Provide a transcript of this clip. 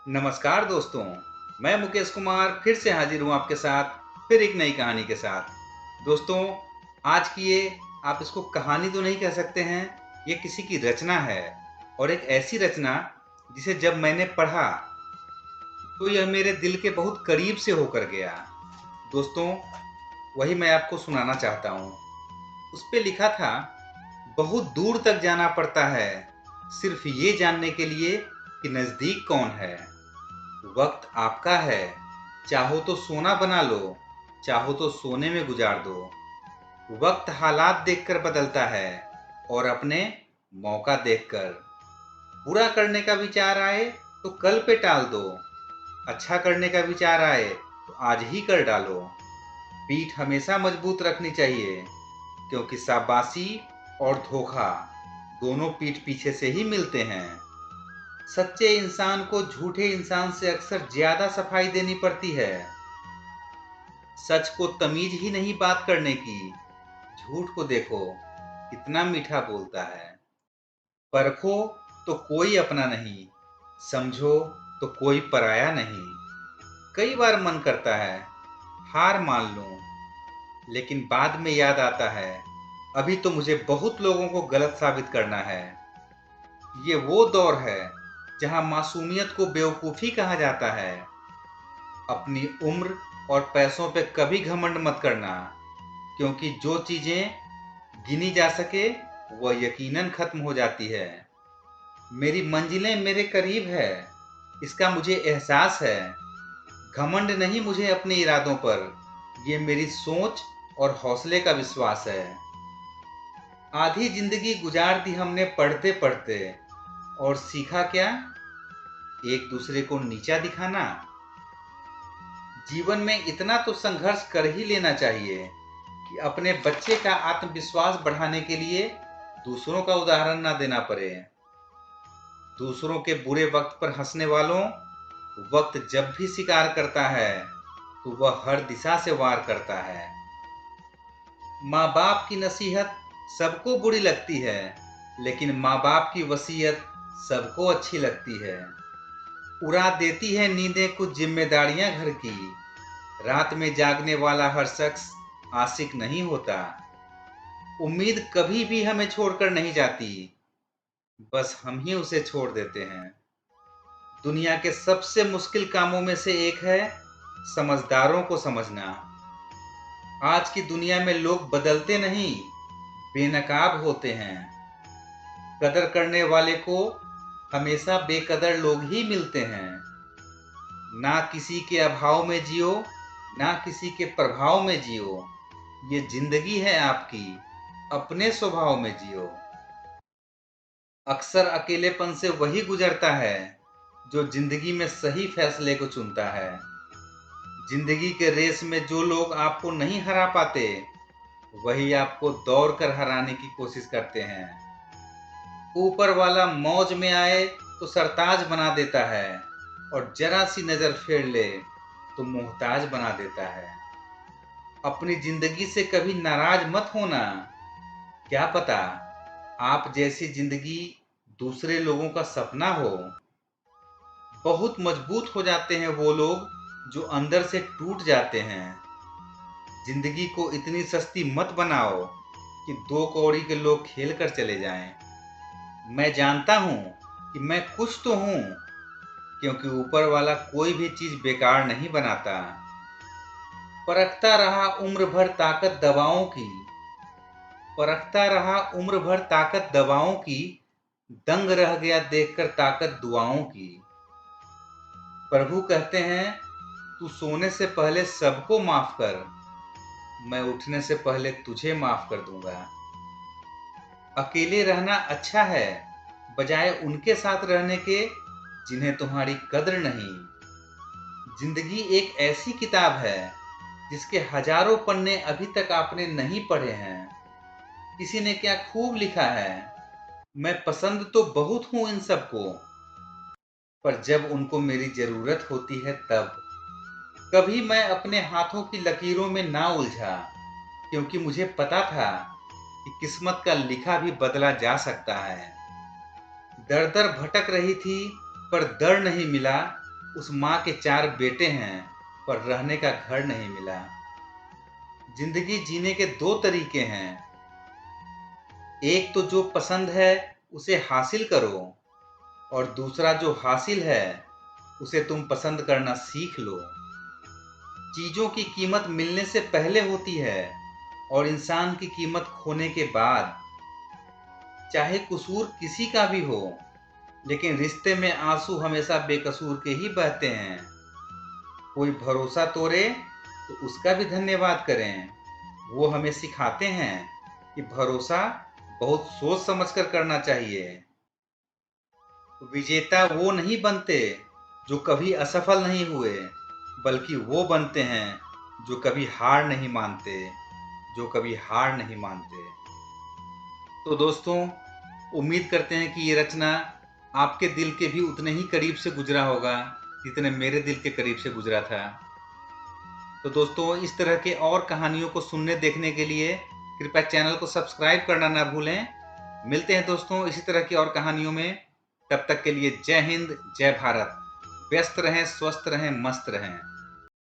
नमस्कार दोस्तों। मैं मुकेश कुमार फिर से हाजिर हूँ आपके साथ फिर एक नई कहानी के साथ। दोस्तों, आज की ये, आप इसको कहानी तो नहीं कह सकते हैं, ये किसी की रचना है। और एक ऐसी रचना जिसे जब मैंने पढ़ा तो यह मेरे दिल के बहुत करीब से होकर गया। दोस्तों, वही मैं आपको सुनाना चाहता हूँ। उस पे लिखा था, बहुत दूर तक जाना पड़ता है सिर्फ ये जानने के लिए कि नज़दीक कौन है। वक्त आपका है, चाहो तो सोना बना लो, चाहो तो सोने में गुजार दो। वक्त हालात देखकर बदलता है और अपने मौका देखकर। बुरा करने का विचार आए तो कल पे टाल दो, अच्छा करने का विचार आए तो आज ही कर डालो। पीठ हमेशा मजबूत रखनी चाहिए, क्योंकि शाबाशी और धोखा दोनों पीठ पीछे से ही मिलते हैं। सच्चे इंसान को झूठे इंसान से अक्सर ज्यादा सफाई देनी पड़ती है। सच को तमीज ही नहीं बात करने की, झूठ को देखो कितना मीठा बोलता है। परखो तो कोई अपना नहीं, समझो तो कोई पराया नहीं। कई बार मन करता है हार मान लूं, लेकिन बाद में याद आता है अभी तो मुझे बहुत लोगों को गलत साबित करना है। ये वो दौर है जहां मासूमियत को बेवकूफ़ी कहा जाता है। अपनी उम्र और पैसों पे कभी घमंड मत करना, क्योंकि जो चीजें गिनी जा सके वह यकीनन खत्म हो जाती है। मेरी मंजिलें मेरे करीब है, इसका मुझे एहसास है। घमंड नहीं मुझे अपने इरादों पर, ये मेरी सोच और हौसले का विश्वास है। आधी जिंदगी गुजार दी हमने पढ़ते पढ़ते, और सीखा क्या? एक दूसरे को नीचा दिखाना। जीवन में इतना तो संघर्ष कर ही लेना चाहिए कि अपने बच्चे का आत्मविश्वास बढ़ाने के लिए दूसरों का उदाहरण ना देना पड़े। दूसरों के बुरे वक्त पर हंसने वालों, वक्त जब भी शिकार करता है तो वह हर दिशा से वार करता है। माँ बाप की नसीहत सबको बुरी लगती है, लेकिन माँ बाप की वसीयत सबको अच्छी लगती है। उड़ा देती है नींदें कुछ जिम्मेदारियां घर की। रात में जागने वाला हर शख्स आशिक नहीं होता। उम्मीद कभी भी हमें छोड़कर नहीं जाती, बस हम ही उसे छोड़ देते हैं। दुनिया के सबसे मुश्किल कामों में से एक है समझदारों को समझना। आज की दुनिया में लोग बदलते नहीं, बेनकाब होते हैं। कदर करने वाले को हमेशा बेकदर लोग ही मिलते हैं। ना किसी के अभाव में जियो, ना किसी के प्रभाव में जियो। ये जिंदगी है आपकी, अपने स्वभाव में जियो। अक्सर अकेलेपन से वही गुजरता है जो जिंदगी में सही फैसले को चुनता है। जिंदगी के रेस में जो लोग आपको नहीं हरा पाते, वही आपको दौड़ कर हराने की कोशिश करते हैं। ऊपर वाला मौज में आए तो सरताज बना देता है, और जरा सी नजर फेर ले तो मोहताज बना देता है। अपनी जिंदगी से कभी नाराज मत होना। क्या पता आप जैसी जिंदगी दूसरे लोगों का सपना हो। बहुत मजबूत हो जाते हैं वो लोग जो अंदर से टूट जाते हैं। जिंदगी को इतनी सस्ती मत बनाओ कि दो कौड़ी के लोग खेल कर चले जाएं। मैं जानता हूं कि मैं कुछ तो हूं, क्योंकि ऊपर वाला कोई भी चीज बेकार नहीं बनाता। परखता रहा उम्र भर ताकत दवाओं की, परखता रहा उम्र भर ताकत दवाओं की, दंग रह गया देखकर ताकत दुआओं की। प्रभु कहते हैं, तू सोने से पहले सबको माफ कर, मैं उठने से पहले तुझे माफ कर दूंगा। अकेले रहना अच्छा है, बजाय उनके साथ रहने के जिन्हें तुम्हारी कद्र नहीं। जिंदगी एक ऐसी किताब है जिसके हजारों पन्ने अभी तक आपने नहीं पढ़े हैं। किसी ने क्या खूब लिखा है, मैं पसंद तो बहुत हूं इन सबको, पर जब उनको मेरी जरूरत होती है तब। कभी मैं अपने हाथों की लकीरों में ना उलझा, क्योंकि मुझे पता था कि किस्मत का लिखा भी बदला जा सकता है। दर दर भटक रही थी पर दर नहीं मिला, उस माँ के 4 बेटे हैं पर रहने का घर नहीं मिला। जिंदगी जीने के 2 तरीके हैं, एक तो जो पसंद है उसे हासिल करो और दूसरा जो हासिल है उसे तुम पसंद करना सीख लो। चीजों की कीमत मिलने से पहले होती है और इंसान की कीमत खोने के बाद। चाहे कसूर किसी का भी हो, लेकिन रिश्ते में आंसू हमेशा बेकसूर के ही बहते हैं। कोई भरोसा तोड़े तो उसका भी धन्यवाद करें। वो हमें सिखाते हैं कि भरोसा बहुत सोच समझकर करना चाहिए। विजेता वो नहीं बनते जो कभी असफल नहीं हुए, बल्कि वो बनते हैं जो कभी हार नहीं मानते, जो कभी हार नहीं मानते। तो दोस्तों, उम्मीद करते हैं कि ये रचना आपके दिल के भी उतने ही करीब से गुजरा होगा जितने मेरे दिल के करीब से गुजरा था। तो दोस्तों, इस तरह के और कहानियों को सुनने देखने के लिए कृपया चैनल को सब्सक्राइब करना ना भूलें। मिलते हैं दोस्तों इसी तरह की और कहानियों में। तब तक के लिए जय हिंद, जय भारत। व्यस्त रहें, स्वस्थ रहें, मस्त रहें।